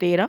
13,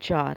4,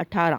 18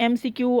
MCQ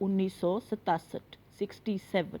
1967, 67।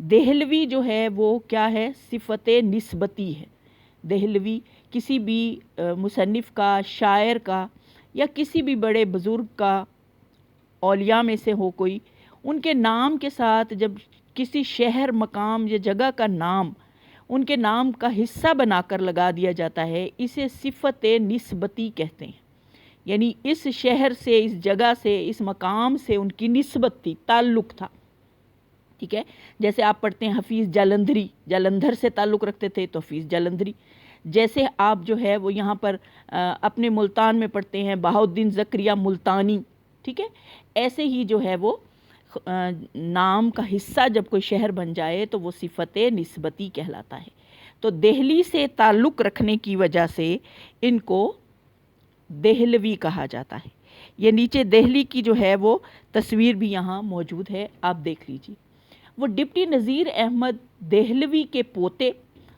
Dehlavi جو ہے وہ کیا ہے؟ صفت نسبتی ہے. دہلوی کسی بھی مصنف کا، شاعر کا یا کسی بھی بڑے بزرگ کا، اولیاء میں سے ہو کوئی، ان کے نام کے ساتھ جب کسی شہر، مقام یا جگہ کا نام ان کے نام کا حصہ بنا کر لگا دیا جاتا ہے، اسے صفت نسبتی کہتے ہیں. یعنی اس شہر سے، اس جگہ سے، اس مقام سے ان کی نسبت تھی، تعلق تھا. ٹھیک ہے، جیسے آپ پڑھتے ہیں حفیظ جالندھری، جالندھر سے تعلق رکھتے تھے تو حفیظ جالندھری. جیسے آپ جو ہے وہ یہاں پر اپنے ملتان میں پڑھتے ہیں بہاؤالدین زکریا ملتانی. ٹھیک ہے، ایسے ہی جو ہے وہ نام کا حصہ جب کوئی شہر بن جائے تو وہ صفت نسبتی کہلاتا ہے. تو دہلی سے تعلق رکھنے کی وجہ سے ان کو دہلوی کہا جاتا ہے. یہ نیچے دہلی کی جو ہے وہ تصویر بھی یہاں موجود ہے، آپ دیکھ لیجیے. وہ ڈپٹی نذیر احمد دہلوی کے پوتے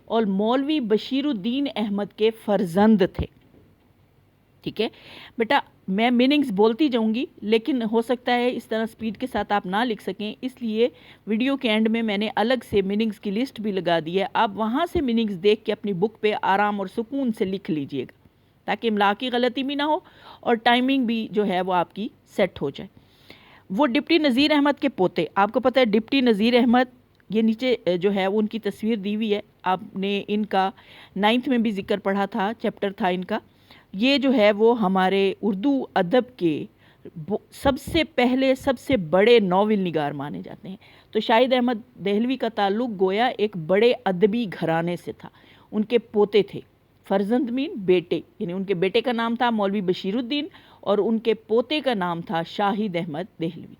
اور مولوی بشیر الدین احمد کے فرزند تھے. ٹھیک ہے بیٹا، میں میننگز بولتی جاؤں گی، لیکن ہو سکتا ہے اس طرح سپیڈ کے ساتھ آپ نہ لکھ سکیں، اس لیے ویڈیو کے اینڈ میں نے الگ سے میننگز کی لسٹ بھی لگا دی ہے. آپ وہاں سے میننگز دیکھ کے اپنی بک پہ آرام اور سکون سے لکھ لیجئے گا، تاکہ املا کی غلطی بھی نہ ہو اور ٹائمنگ بھی جو ہے وہ آپ کی سیٹ ہو جائے. وہ ڈپٹی نذیر احمد کے پوتے، آپ کو پتہ ہے ڈپٹی نذیر احمد، یہ نیچے جو ہے وہ ان کی تصویر دی ہوئی ہے، آپ نے ان کا 9th میں بھی ذکر پڑھا تھا، چیپٹر تھا ان کا. یہ جو ہے وہ ہمارے اردو ادب کے سب سے پہلے، سب سے بڑے ناول نگار مانے جاتے ہیں. تو شاہد احمد دہلوی کا تعلق گویا ایک بڑے ادبی گھرانے سے تھا. ان کے پوتے تھے، فرزند مین بیٹے، یعنی ان کے بیٹے کا نام تھا مولوی بشیر الدین اور ان کے پوتے کا نام تھا شاہد احمد دہلوی.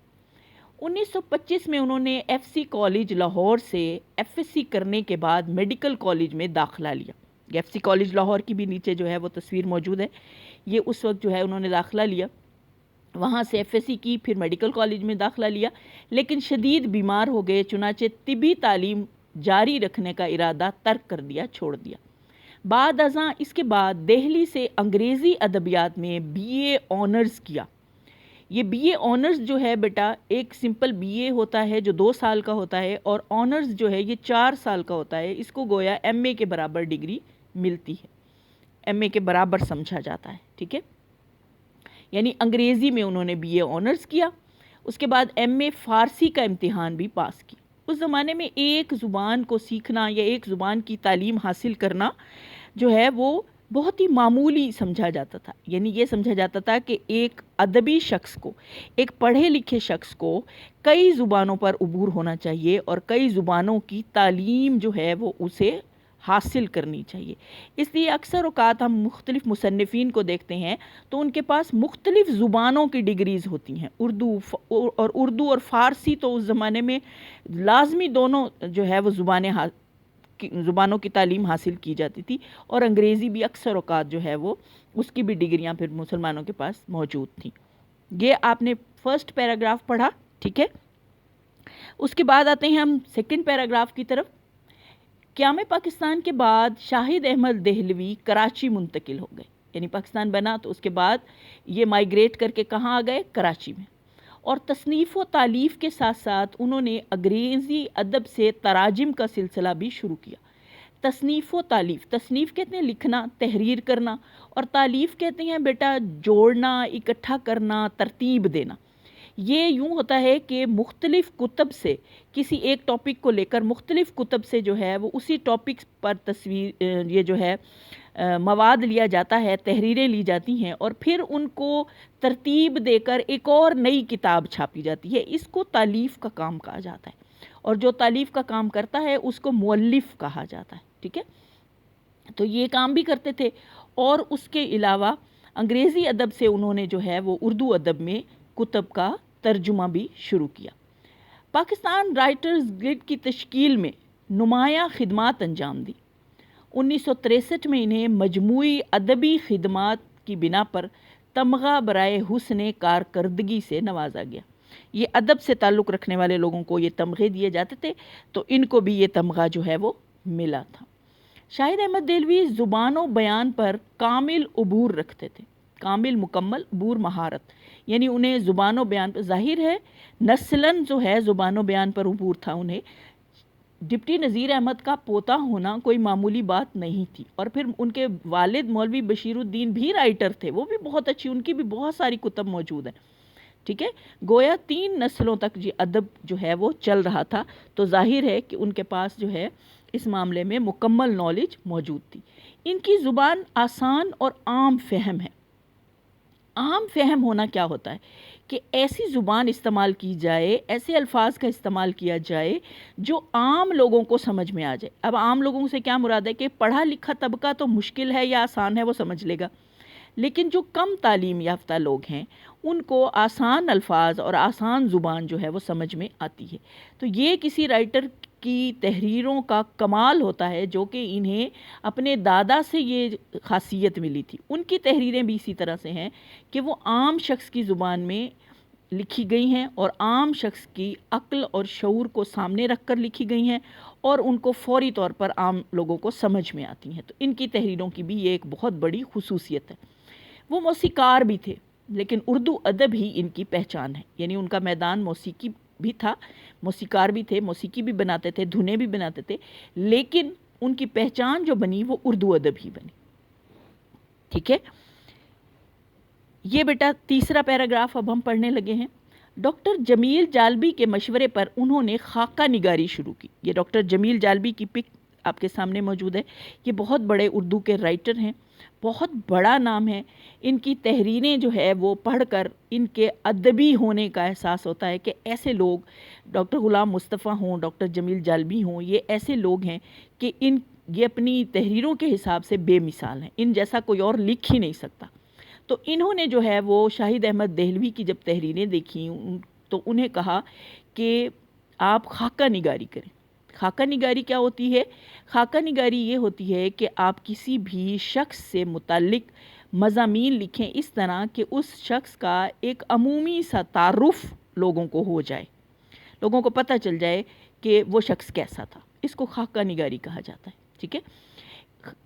1925 میں انہوں نے ایف سی کالج لاہور سے ایف ایس سی کرنے کے بعد میڈیکل کالج میں داخلہ لیا. ایف سی کالج لاہور کی بھی نیچے جو ہے وہ تصویر موجود ہے. یہ اس وقت جو ہے انہوں نے داخلہ لیا، وہاں سے ایف ایس سی کی، پھر میڈیکل کالج میں داخلہ لیا، لیکن شدید بیمار ہو گئے، چنانچہ طبی تعلیم جاری رکھنے کا ارادہ ترک کر دیا، چھوڑ دیا. بعد ازاں اس کے بعد دہلی سے انگریزی ادبیات میں بی اے آنرز کیا. یہ بی اے آنرز جو ہے بیٹا، ایک سمپل بی اے ہوتا ہے جو 2 سال کا ہوتا ہے، اور آنرز جو ہے یہ 4 سال کا ہوتا ہے. اس کو گویا ایم اے کے برابر ڈگری ملتی ہے، ایم اے کے برابر سمجھا جاتا ہے. ٹھیک ہے، یعنی انگریزی میں انہوں نے بی اے آنرز کیا. اس کے بعد ایم اے فارسی کا امتحان بھی پاس کی. اس زمانے میں ایک زبان کو سیکھنا یا ایک زبان کی تعلیم حاصل کرنا جو ہے وہ بہت ہی معمولی سمجھا جاتا تھا. یعنی یہ سمجھا جاتا تھا کہ ایک ادبی شخص کو، ایک پڑھے لکھے شخص کو کئی زبانوں پر عبور ہونا چاہیے اور کئی زبانوں کی تعلیم جو ہے وہ اسے حاصل کرنی چاہیے. اس لیے اکثر اوقات ہم مختلف مصنفین کو دیکھتے ہیں تو ان کے پاس مختلف زبانوں کی ڈگریز ہوتی ہیں. اردو اور فارسی تو اس زمانے میں لازمی دونوں جو ہے وہ زبانوں کی تعلیم حاصل کی جاتی تھی، اور انگریزی بھی اکثر اوقات جو ہے وہ اس کی بھی ڈگریاں پھر مسلمانوں کے پاس موجود تھیں. یہ آپ نے فرسٹ پیراگراف پڑھا. ٹھیک ہے، اس کے بعد آتے ہیں ہم سیکنڈ پیراگراف کی طرف. قیام پاکستان کے بعد شاہد احمد دہلوی کراچی منتقل ہو گئے. یعنی پاکستان بنا تو اس کے بعد یہ مائیگریٹ کر کے کہاں آ گئے؟ کراچی میں. اور تصنیف و تالیف کے ساتھ ساتھ انہوں نے انگریزی ادب سے تراجم کا سلسلہ بھی شروع کیا. تصنیف و تالیف، تصنیف کہتے ہیں لکھنا، تحریر کرنا، اور تالیف کہتے ہیں بیٹا جوڑنا، اکٹھا کرنا، ترتیب دینا. یہ یوں ہوتا ہے کہ مختلف کتب سے کسی ایک ٹاپک کو لے کر مختلف کتب سے جو ہے وہ اسی ٹاپک پر یہ جو ہے مواد لیا جاتا ہے، تحریریں لی جاتی ہیں، اور پھر ان کو ترتیب دے کر ایک اور نئی کتاب چھاپی جاتی ہے. اس کو تالیف کا کام کہا جاتا ہے، اور جو تالیف کا کام کرتا ہے اس کو مؤلف کہا جاتا ہے. ٹھیک ہے، تو یہ کام بھی کرتے تھے. اور اس کے علاوہ انگریزی ادب سے انہوں نے جو ہے وہ اردو ادب میں کتب کا ترجمہ بھی شروع کیا. پاکستان رائٹرز گلڈ کی تشکیل میں نمایاں خدمات انجام دی. 1963 میں انہیں مجموعی ادبی خدمات کی بنا پر تمغہ برائے حسن کارکردگی سے نوازا گیا. یہ ادب سے تعلق رکھنے والے لوگوں کو یہ تمغے دیے جاتے تھے، تو ان کو بھی یہ تمغہ جو ہے وہ ملا تھا. شاہد احمد دہلوی زبان و بیان پر کامل عبور رکھتے تھے. کامل، مکمل، عبور، مہارت، یعنی انہیں زبان و بیان پر، ظاہر ہے نسلاً جو ہے زبان و بیان پر عبور تھا انہیں، ڈپٹی نذیر احمد کا پوتا ہونا کوئی معمولی بات نہیں تھی، اور پھر ان کے والد مولوی بشیر الدین بھی رائٹر تھے، وہ بھی بہت اچھی، ان کی بھی بہت ساری کتب موجود ہیں، ٹھیک ہے. گویا 3 نسلوں تک ادب جو ہے وہ چل رہا تھا، تو ظاہر ہے کہ ان کے پاس جو ہے اس معاملے میں مکمل نالج موجود تھی. ان کی زبان آسان اور عام فہم ہے. عام فہم ہونا کیا ہوتا ہے کہ ایسی زبان استعمال کی جائے، ایسے الفاظ کا استعمال کیا جائے جو عام لوگوں کو سمجھ میں آ جائے. اب عام لوگوں سے کیا مراد ہے کہ پڑھا لکھا طبقہ تو مشکل ہے یا آسان ہے وہ سمجھ لے گا، لیکن جو کم تعلیم یافتہ لوگ ہیں ان کو آسان الفاظ اور آسان زبان جو ہے وہ سمجھ میں آتی ہے. تو یہ کسی رائٹر کی تحریروں کا کمال ہوتا ہے جو کہ انہیں اپنے دادا سے یہ خاصیت ملی تھی. ان کی تحریریں بھی اسی طرح سے ہیں کہ وہ عام شخص کی زبان میں لکھی گئی ہیں اور عام شخص کی عقل اور شعور کو سامنے رکھ کر لکھی گئی ہیں، اور ان کو فوری طور پر عام لوگوں کو سمجھ میں آتی ہیں. تو ان کی تحریروں کی بھی یہ ایک بہت بڑی خصوصیت ہے. وہ موسیقار بھی تھے، لیکن اردو ادب ہی ان کی پہچان ہے. یعنی ان کا میدان موسیقی بھی تھا، موسیقار بھی تھے، موسیقی بھی بناتے تھے، دھنیں بھی بناتے تھے، لیکن ان کی پہچان جو بنی وہ اردو ادب ہی بنی. ٹھیک ہے، یہ بیٹا تیسرا پیراگراف اب ہم پڑھنے لگے ہیں. ڈاکٹر جمیل جالبی کے مشورے پر انہوں نے خاکہ نگاری شروع کی. یہ ڈاکٹر جمیل جالبی کی پک آپ کے سامنے موجود ہے. یہ بہت بڑے اردو کے رائٹر ہیں، بہت بڑا نام ہے. ان کی تحریریں جو ہے وہ پڑھ کر ان کے ادبی ہونے کا احساس ہوتا ہے کہ ایسے لوگ ڈاکٹر غلام مصطفیٰ ہوں، ڈاکٹر جمیل جالبی ہوں، یہ ایسے لوگ ہیں کہ یہ اپنی تحریروں کے حساب سے بے مثال ہیں. ان جیسا کوئی اور لکھ ہی نہیں سکتا. تو انہوں نے جو ہے وہ شاہد احمد دہلوی کی جب تحریریں دیکھیں تو انہیں کہا کہ آپ خاکہ نگاری کریں. خاکہ نگاری کیا ہوتی ہے؟ خاکہ نگاری یہ ہوتی ہے کہ آپ کسی بھی شخص سے متعلق مضامین لکھیں اس طرح کہ اس شخص کا ایک عمومی سا تعارف لوگوں کو ہو جائے، لوگوں کو پتہ چل جائے کہ وہ شخص کیسا تھا. اس کو خاکہ نگاری کہا جاتا ہے. ٹھیک ہے.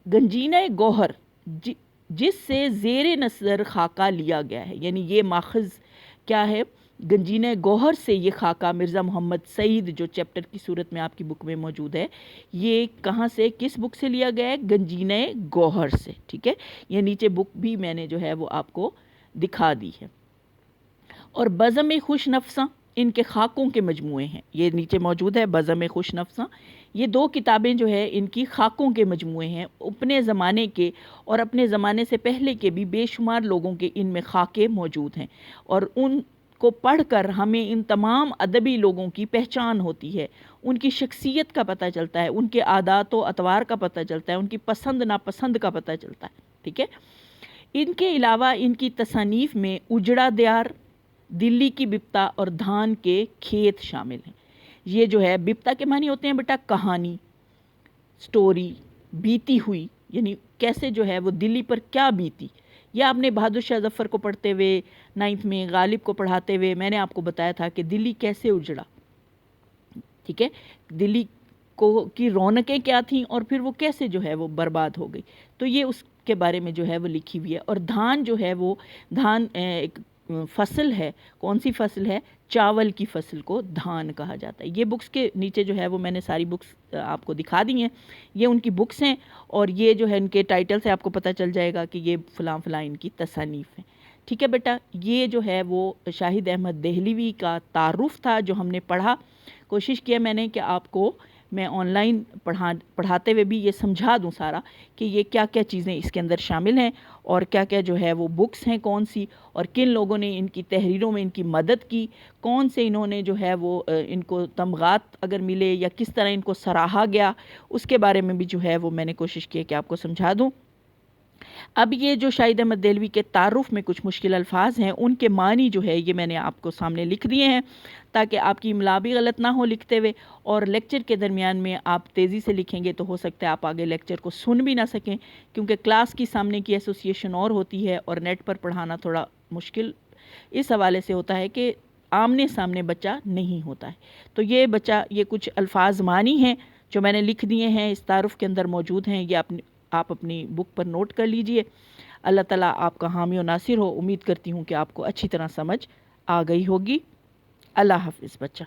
گنجینہ گوہر جس سے زیر نظر خاکہ لیا گیا ہے، یعنی یہ ماخذ کیا ہے؟ گنجینہ گوہر سے یہ خاکہ مرزا محمد سعید جو چیپٹر کی صورت میں آپ کی بک میں موجود ہے، یہ کہاں سے، کس بک سے لیا گیا ہے؟ گنجینہ گوہر سے. ٹھیک ہے، یہ نیچے بک بھی میں نے جو ہے وہ آپ کو دکھا دی ہے. اور بزم خوش نفساں ان کے خاکوں کے مجموعے ہیں. یہ نیچے موجود ہے بزم خوش نفساں. یہ 2 کتابیں جو ہے ان کی خاکوں کے مجموعے ہیں. اپنے زمانے کے اور اپنے زمانے سے پہلے کے بھی بے شمار لوگوں کے ان میں خاکے موجود ہیں، اور ان کو پڑھ کر ہمیں ان تمام ادبی لوگوں کی پہچان ہوتی ہے، ان کی شخصیت کا پتہ چلتا ہے، ان کے عادات و اطوار کا پتہ چلتا ہے، ان کی پسند ناپسند کا پتہ چلتا ہے. ٹھیک ہے. ان کے علاوہ ان کی تصانیف میں اجڑا دیار، دلی کی بپتا اور دھان کے کھیت شامل ہیں. یہ جو ہے بپتا کے معنی ہوتے ہیں بیٹا کہانی، سٹوری، بیتی ہوئی، یعنی کیسے جو ہے وہ دلی پر کیا بیتی. یہ آپ نے بہادر شاہ ظفر کو پڑھتے ہوئے 9th میں، غالب کو پڑھاتے ہوئے میں نے آپ کو بتایا تھا کہ دلی کیسے اجڑا. ٹھیک ہے، دلی کی رونقیں کیا تھیں اور پھر وہ کیسے جو ہے وہ برباد ہو گئی. تو یہ اس کے بارے میں جو ہے وہ لکھی ہوئی ہے. اور دھان جو ہے وہ دھان ایک فصل ہے. کون سی فصل ہے؟ چاول کی فصل کو دھان کہا جاتا ہے. یہ بکس کے نیچے جو ہے وہ میں نے ساری بکس آپ کو دکھا دی ہیں. یہ ان کی بکس ہیں، اور یہ جو ہے ان کے ٹائٹل سے آپ کو پتہ چل جائے گا کہ یہ فلاں فلاں ان کی تصانیف ہیں. ٹھیک ہے بیٹا، یہ جو ہے وہ شاہد احمد دہلوی کا تعارف تھا جو ہم نے پڑھا. کوشش کیا میں نے کہ آپ کو میں آن لائن پڑھاتے ہوئے بھی یہ سمجھا دوں سارا کہ یہ کیا کیا چیزیں اس کے اندر شامل ہیں، اور کیا کیا جو ہے وہ بکس ہیں کون سی، اور کن لوگوں نے ان کی تحریروں میں ان کی مدد کی، کون سے انہوں نے جو ہے وہ ان کو تمغات اگر ملے یا کس طرح ان کو سراہا گیا، اس کے بارے میں بھی جو ہے وہ میں نے کوشش کی کہ آپ کو سمجھا دوں. اب یہ جو شاہد احمد دہلوی کے تعارف میں کچھ مشکل الفاظ ہیں، ان کے معنی جو ہے یہ میں نے آپ کو سامنے لکھ دیے ہیں تاکہ آپ کی املا بھی غلط نہ ہو لکھتے ہوئے، اور لیکچر کے درمیان میں آپ تیزی سے لکھیں گے تو ہو سکتا ہے آپ آگے لیکچر کو سن بھی نہ سکیں، کیونکہ کلاس کی سامنے کی ایسوسیشن اور ہوتی ہے اور نیٹ پر پڑھانا تھوڑا مشکل اس حوالے سے ہوتا ہے کہ آمنے سامنے بچہ نہیں ہوتا ہے. تو یہ بچہ یہ کچھ الفاظ معنی ہیں جو میں نے لکھ دیے ہیں، اس تعارف کے اندر موجود ہیں. یہ آپ اپنی بک پر نوٹ کر لیجئے. اللہ تعالیٰ آپ کا حامی و ناصر ہو. امید کرتی ہوں کہ آپ کو اچھی طرح سمجھ آ گئی ہوگی. اللہ حافظ بچہ.